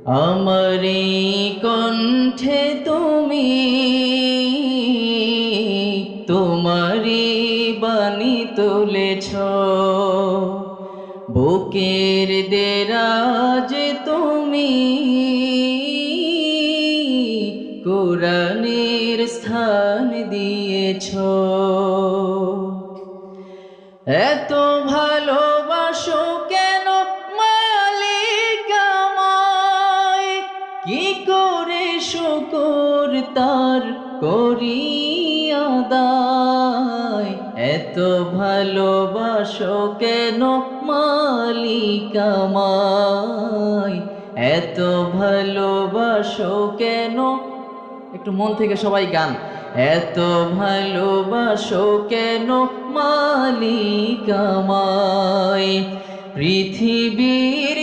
আমারি কণ্ঠে তুমি তোমারি বাণী তুলেছ, বুকের দেরাজ তুমি কোরআনের স্থান দিয়েছ। এত ভালোবাসো কেন মালিক আমায়, কি করে শুকর তার করি আদায়। এত ভালোবাসো কেন মালিক আমায়, এত ভালোবাসো কেন। একটু মন থেকে সবাই গান। এত ভালোবাসো কেন মালিক আমায়, পৃথিবীর